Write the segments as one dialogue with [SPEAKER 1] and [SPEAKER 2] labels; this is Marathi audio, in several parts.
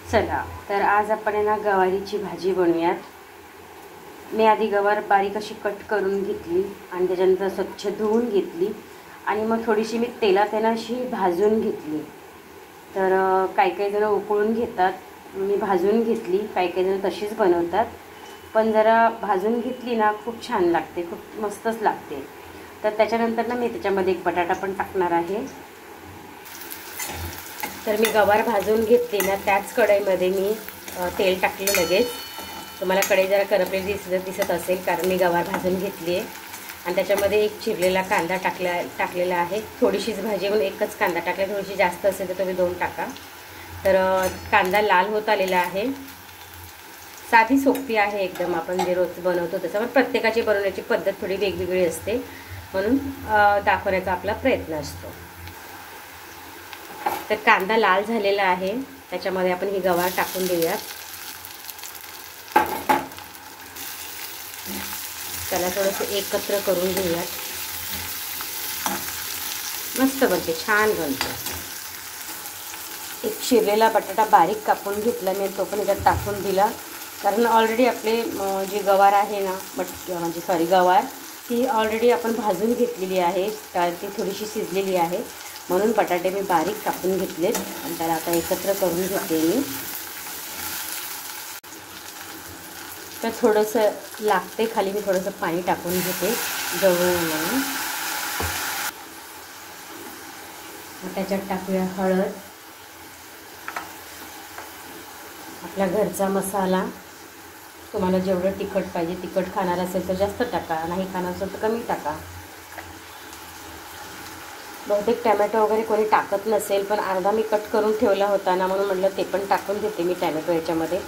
[SPEAKER 1] चला तर आज आपण ना गवारीची भाजी बनवूयात। मी आधी गवार बारीक अशी कट करून घेतली आणि त्याच्यानंतर स्वच्छ धुवून घेतली आणि मग थोडीशी मी तेलात अशी भाजून घेतली। तर काही जण उकळून घेतात, मी भाजून घेतली। काही जण तशीच बनवतात, पण जरा भाजून घेतली ना खूप छान लागते, खूप मस्तच लागते। तर त्याच्यानंतर ना मी त्याच्यामध्ये एक बटाटा पण टाकणार आहे। तर मी गवार भाजून घेतली ना त्याच कढईमध्ये मी तेल टाकलं लगेच। तुम्हाला कढई जरा करपलेली दिसत असेल कारण मी गवार भाजून घेतली आहे। आणि त्याच्यामध्ये एक चिरलेला कांदा टाकलेला आहे। थोडीशीच भाजी म्हणून एकच कांदा टाकला, थोडीशी जास्त असेल तर तुम्ही 2 टाका। तर कांदा लाल होत आलेला आहे। साधी सोपी आहे एकदम, आपण जे रोज बनवतो तसं, पण प्रत्येकाची बनवण्याची पद्धत थोडी वेगवेगळी असते म्हणून दाखवण्याचा आपला प्रयत्न असतो। तर कांदा लाल झालेला आहे, त्याच्यामध्ये आपण ही गवार टाकून देऊयात। त्याला थोडंसं एकत्र करून घेऊयात। मस्त बनते, छान बनते। एक चिरलेला बटाटा बारीक कापून घेतला मी, तो पण याच्यात टाकून दिला कारण ऑलरेडी आपले जी गवार आहे ना गवार ती ऑलरेडी आपण भाजून घेतलेली आहे, ती थोडीशी शिजलेली आहे म्हणून बटाटे मी बारीक कापून घेतलेत आणि त्याला आता एकत्र करून घेते मी। तर थोडंसं लागते खाली, मी थोडंसं पाणी टाकून घेते जवळ म्हणून। त्याच्यात टाकूया हळद, आपला घरचा मसाला। तुम्हाला जेवढं तिखट पाहिजे, तिखट खाणार असेल तर जास्त टाका, नाही खाणार असेल तर कमी टाका। बहुतेक टॅमॅटो वगैरे कोणी टाकत नसेल, पण अर्धा मी कट करून ठेवला होता ना म्हणून म्हटलं ते पण टाकून देते मी टॅमॅटो याच्यामध्ये।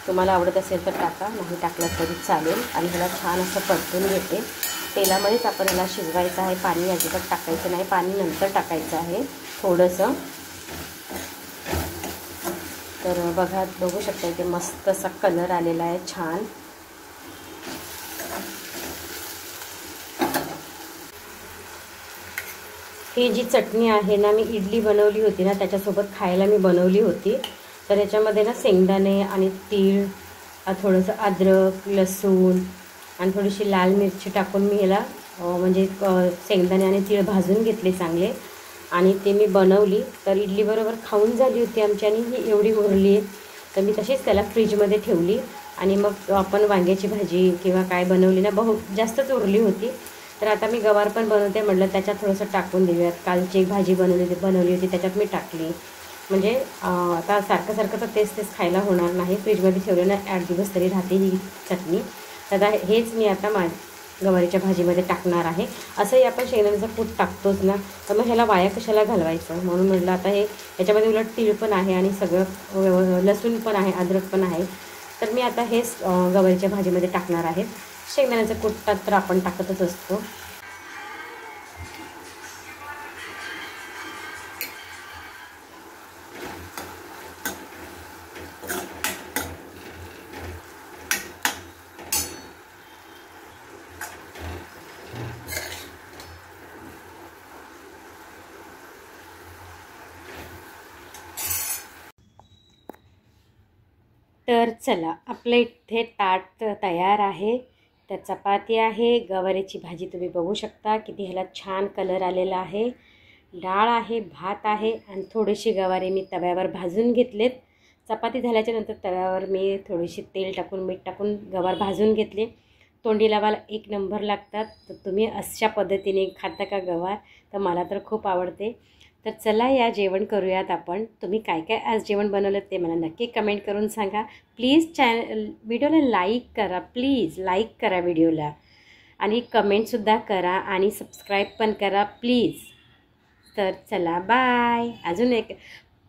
[SPEAKER 1] तुम्हाला आवडत असेल तर टाका, नाही टाकलं तरी चालेल। आणि ह्याला छान असं परतून घेते। तेलामध्येच आपण ह्याला शिजवायचं आहे, पाणी अजिबात टाकायचं नाही, पाणी नंतर टाकायचं आहे थोडंसं। तर बघू शकता इथे मस्त असा कलर आलेला आहे, छान। ही जी चटणी आहे ना, मी इडली बनवली होती ना त्याच्यासोबत खायला मी बनवली होती। तर याच्यामध्ये ना शेंगदाणे आणि तीळ, थोडंसं अद्रक, लसूण आणि थोडीशी लाल मिरची टाकून मी ह्याला म्हणजे शेंगदाणे आणि तीळ भाजून घेतले चांगले आणि ते मी बनवली। तर इडलीबरोबर खाऊन झाली होती आमची आणि ही एवढी उरली आहे, तर मी तशीच त्याला फ्रीजमध्ये ठेवली। आणि मग आपण वांग्याची भाजी किंवा काय बनवली ना, जास्तच उरली होती। तर आता मी गवार पण बनवते, म्हटलं त्याच्यात थोडंसं टाकून देऊयात। कालची एक भाजी बनवली होती त्याच्यात मी टाकली, म्हणजे आता सारखं तर तेच खायला होणार नाही। फ्रीजमध्ये ठेवलं ना 8 दिवस तरी राहते ही चटणी। तर आता हेच मी आता गवारीच्या भाजीमध्ये टाकणार आहे। असंही आपण शेंगदाण्याचं कूट टाकतोच ना, तर मग ह्याला वाया कशाला घालवायचं, म्हणून म्हटलं आता याच्यामध्ये उलट तीळ पण आहे आणि सगळं लसूण पण आहे, अद्रक पण आहे। तर मी आता हेच गवारीच्या भाजीमध्ये टाकणार आहे। शेंगदाण्याचं कूट तर आपण टाकतच असतो। तर चला, आपलं इथे ताट तयार आहे। तर चपाती आहे, गवारीची भाजी तुम्ही बघू शकता किती ह्याला छान कलर आलेला आहे। डाळ आहे, भात आहे आणि थोडीशी गवारी मी तव्यावर भाजून घेतलेत। चपाती झाल्याच्या नंतर तव्यावर मी थोडीशी तेल टाकून मीठ टाकून गवार भाजून घेतले। तोंडी लावायला एक नंबर लागतात। तर तुम्ही अशा पद्धतीने खाता का गवार? तर मला तर खूप आवडते। तर चला या जेवण करूयात आपण। तुम्ही काय आज जेवण बनवलं ते मला नक्की कमेंट करून सांगा। प्लीज व्हिडिओला लाईक करा, प्लीज लाईक करा व्हिडिओला आणि कमेंटसुद्धा करा आणि सबस्क्राईब पण करा प्लीज। तर चला बाय, अजून एक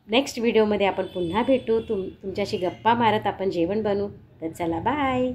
[SPEAKER 1] नेक्स्ट व्हिडिओमध्ये आपण पुन्हा भेटू। तुमच्याशी गप्पा मारत आपण जेवण बनवू। तर चला बाय।